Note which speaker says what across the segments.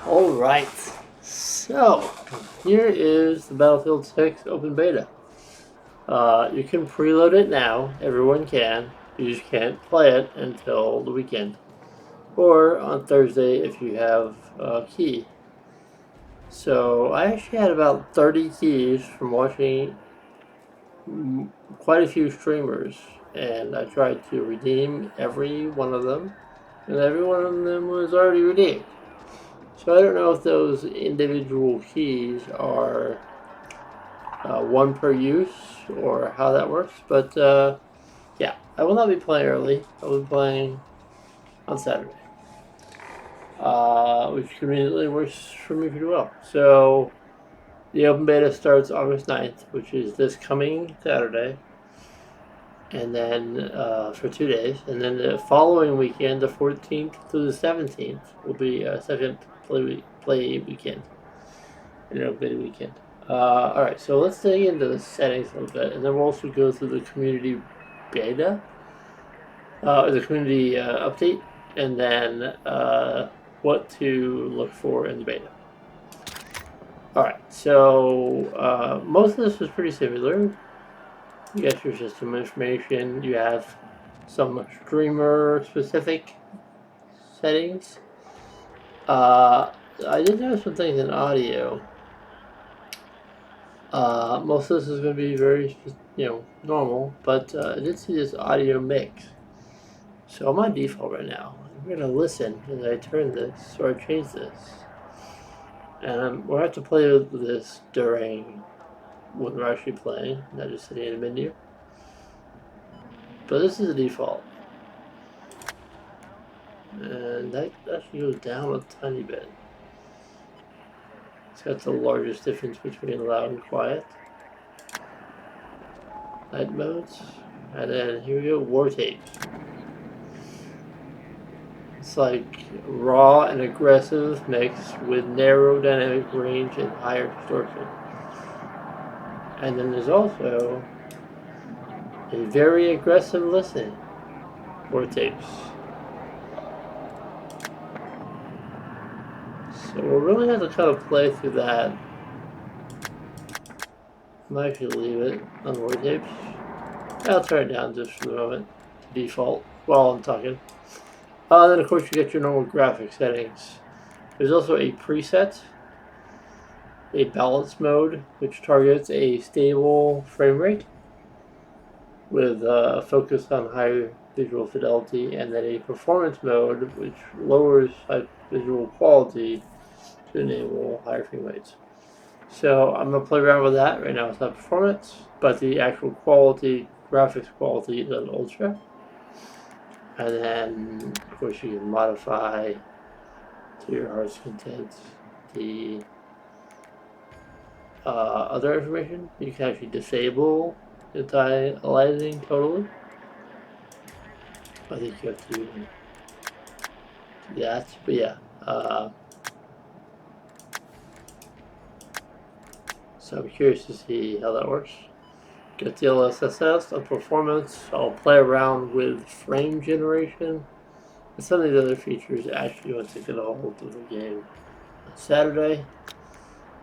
Speaker 1: Alright, so here is the Battlefield 6 open beta. You can preload it now, everyone can. You just can't play it until the weekend. Or on Thursday if you have a key. So I actually had about 30 keys from watching quite a few streamers, and I tried to redeem every one of them, and every one of them was already redeemed. So I don't know if those individual keys are one per use or how that works, but yeah, I will not be playing early. I will be playing on Saturday, which conveniently works for me pretty well. So the open beta starts August 9th, which is this coming Saturday, and then for 2 days, and then the following weekend, the 14th to the 17th, will be a second play weekend, an open beta weekend. Alright, so let's dig into the settings a little bit, and then we'll also go through the community beta, the community update, and then what to look for in the beta. Alright, so most of this is pretty similar. You got your system information, you have some streamer specific settings. I did notice some things in audio. Most of this is going to be very, normal, but I did see this audio mix. So I'm on default right now. I'm going to listen as I turn this or change this. And we'll have to play with this during when we're actually playing, not just sitting in a menu. But this is the default. And that actually goes down a tiny bit. It's got the largest difference between loud and quiet. Night modes. And then here we go, war tapes. It's like raw and aggressive mixed with narrow dynamic range and higher distortion. And then there's also a very aggressive listen, war tapes. So we'll really have to kind of play through that. I might actually leave it on war tapes. I'll turn it down just for the moment to default while I'm talking. Then of course you get your normal graphic settings. There's also a preset, a balance mode, which targets a stable frame rate with a focus on higher visual fidelity, and then a performance mode, which lowers visual quality to enable higher frame rates. So I'm going to play around with that. Right now it's not performance, but the actual quality, graphics quality is on ultra. And then, of course, you can modify to your heart's content the other information. You can actually disable anti-aliasing totally. I think you have to do that, but yeah. So I'm curious to see how that works. Get the LSSS on performance. I'll play around with frame generation and some of the other features actually once I get a hold of the game on Saturday.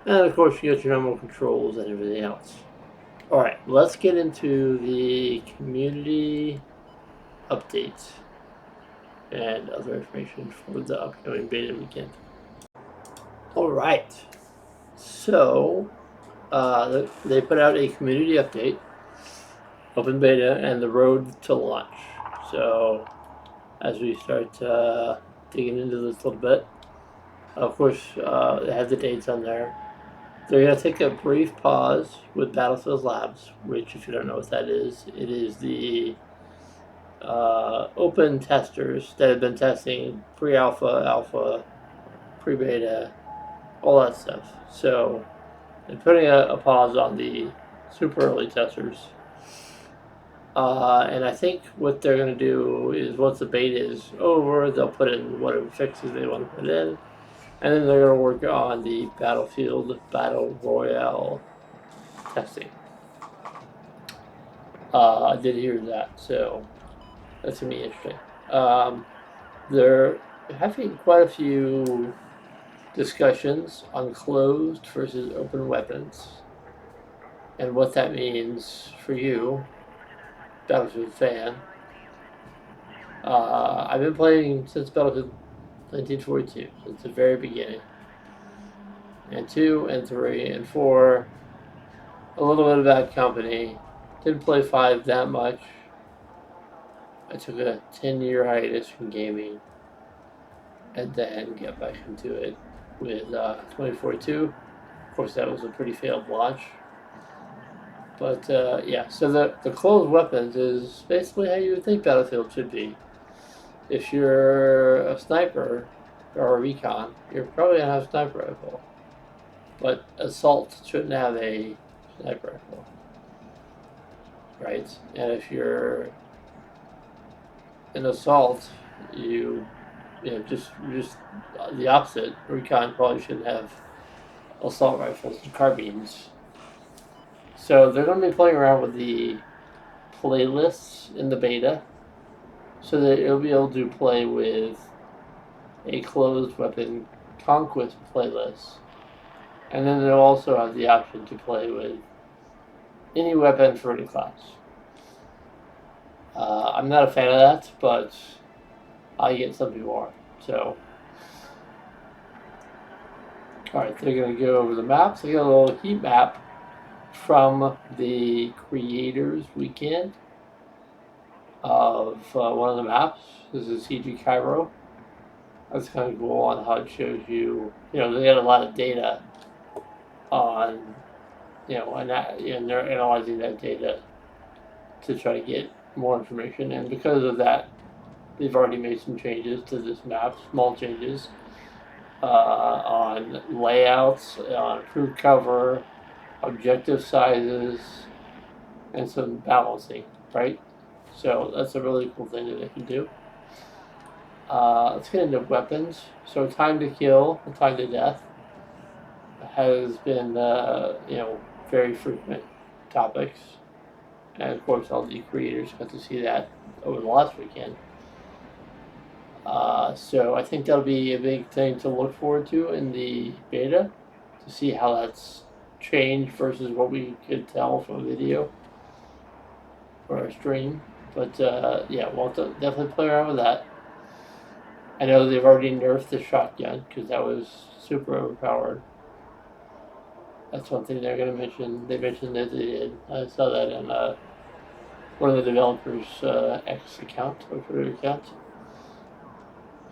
Speaker 1: And of course you get your normal controls and everything else. Alright, let's get into the community updates and other information for the upcoming beta weekend. Alright, so they put out a community update, open beta, and the road to launch. So as we start digging into this a little bit, of course they have the dates on there. They're going to take a brief pause with Battlefield Labs, which, if you don't know what that is, it is the open testers that have been testing pre-alpha, alpha, pre-beta, all that stuff. So they're putting a pause on the super early testers. And I think what they're going to do is once the beta is over, they'll put in whatever fixes they want to put in. And then they're going to work on the Battlefield Battle Royale testing. I did hear that, so that's going to be interesting. They're having quite a few discussions on closed versus open weapons and what that means for you, Battlefield fan. I've been playing since Battlefield 1942, since the very beginning. And 2 and 3 and 4, a little bit of Bad Company. Didn't play 5 that much. I took a 10-year hiatus from gaming and then get back into it with 2042. Of course, that was a pretty failed launch. But yeah, so the closed weapons is basically how you would think Battlefield should be. If you're a sniper or a recon, you're probably going to have a sniper rifle. But assault shouldn't have a sniper rifle. Right? And if you're an assault, you know, just the opposite. Recon probably shouldn't have assault rifles and carbines. So they're going to be playing around with the playlists in the beta, so that you'll be able to play with a closed weapon conquest playlist, and then they'll also have the option to play with any weapon for any class. I'm not a fan of that, but I get some people are. So, alright, they're going to go over the maps. They got a little heat map from the Creators Weekend of one of the maps. This is CG Cairo. That's kind of cool on how it shows you, they got a lot of data on, and they're analyzing that data to try to get more information. And because of that, they've already made some changes to this map, small changes on layouts, on improved cover, objective sizes, and some balancing, right? So that's a really cool thing that they can do. Let's get into weapons. So time to kill and time to death has been, very frequent topics. And of course, all the creators got to see that over the last weekend. So I think that'll be a big thing to look forward to in the beta, to see how that's changed versus what we could tell from a video or a stream. But yeah, we'll definitely play around with that. I know they've already nerfed the shotgun because that was super overpowered. That's one thing they're going to mention. They mentioned that they did. I saw that in one of the developers' X account or Twitter account.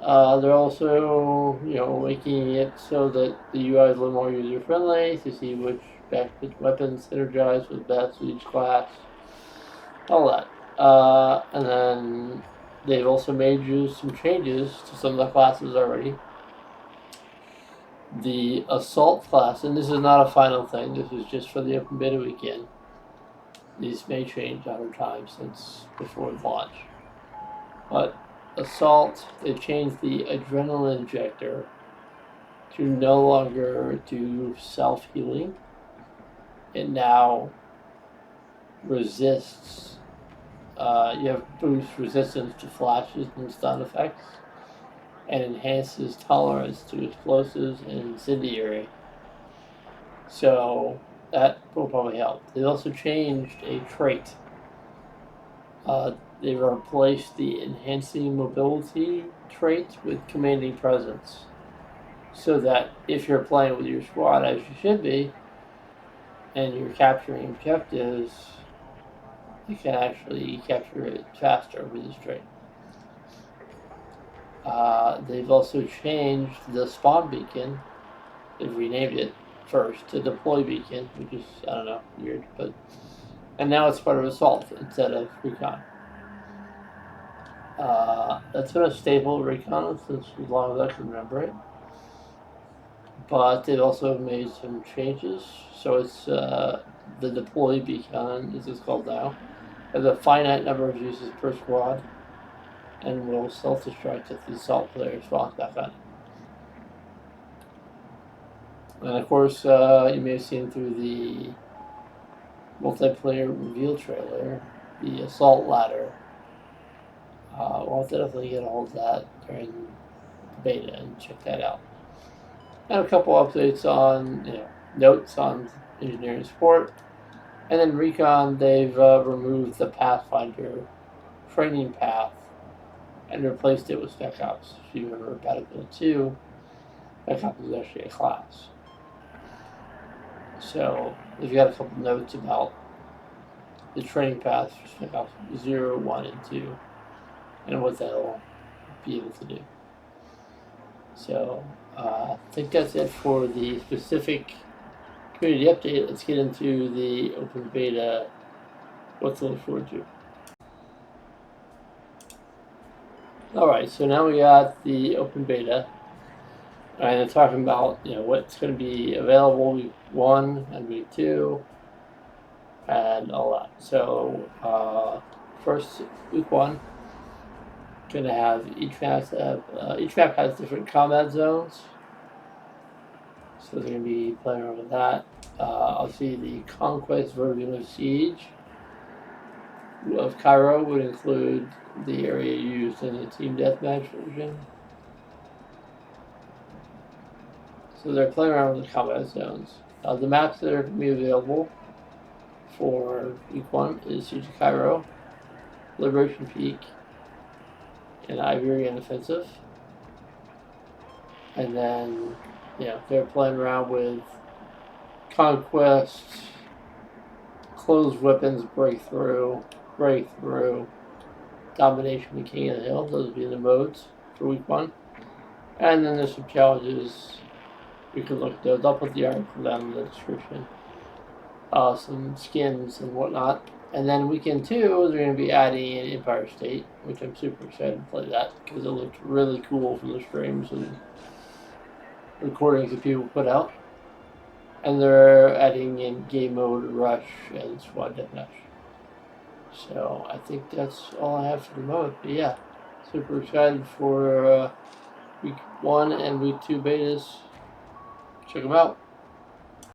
Speaker 1: They're also, making it so that the UI is a little more user-friendly to see which weapons synergize with best with each class. All that. And then they've also made some changes to some of the classes already. The assault class, and this is not a final thing, this is just for the open beta weekend. These may change over time since before launch. But assault, they've changed the adrenaline injector to no longer do self-healing. It now resists, you have boost resistance to flashes and stun effects, and enhances tolerance to explosives and incendiary. So that will probably help. They also changed a trait. They replaced the enhancing mobility trait with commanding presence, so that if you're playing with your squad as you should be, and you're capturing objectives, you can actually capture it faster with this trait. They've also changed the spawn beacon. They've renamed it first to deploy beacon, which is, I don't know, weird, and now it's part of assault instead of recon. That's been a staple of recon since as long as I can remember it. But they've also made some changes. So it's the deploy beacon, as it's called now, has a finite number of uses per squad, and will self-destruct if the assault player spawns back on. And of course, you may have seen through the multiplayer reveal trailer, the assault ladder. We'll definitely get a hold of that during the beta and check that out. and a couple updates on notes on engineering support. And then Recon, they've removed the Pathfinder training path and replaced it with Spec Ops. If you remember Battlefield 2, Spec Ops is actually a class. So they've got a couple notes about the training paths for Spec Ops 0, 1, and 2, and what they'll be able to do. So I think that's it for the specific community update. Let's get into the open beta. What to look forward to. Alright, so now we got the open beta. And they're talking about what's going to be available week 1 and week 2 and all that. So first, week 1, going to have each map has different combat zones. So they're going to be playing around with that. I'll see the Conquest version of Siege of Cairo would include the area used in the Team Deathmatch version. So they're playing around with the combat zones. The maps that are going to be available for week 1 is Siege of Cairo, Liberation Peak, and Iberian Offensive. And then, they're playing around with Conquest, Closed Weapons, Breakthrough, Domination, and King of the Hill. Those will be the modes for week 1. And then there's some challenges. You can look at those. I'll put the article down in the description. Some skins and whatnot. And then weekend 2, they're going to be adding in Empire State, which I'm super excited to play that because it looked really cool from the streams and recordings that people put out. And they're adding in game mode, Rush, and Squad Deathmatch. So I think that's all I have for the moment. But yeah, super excited for week 1 and week 2 betas. Check them out.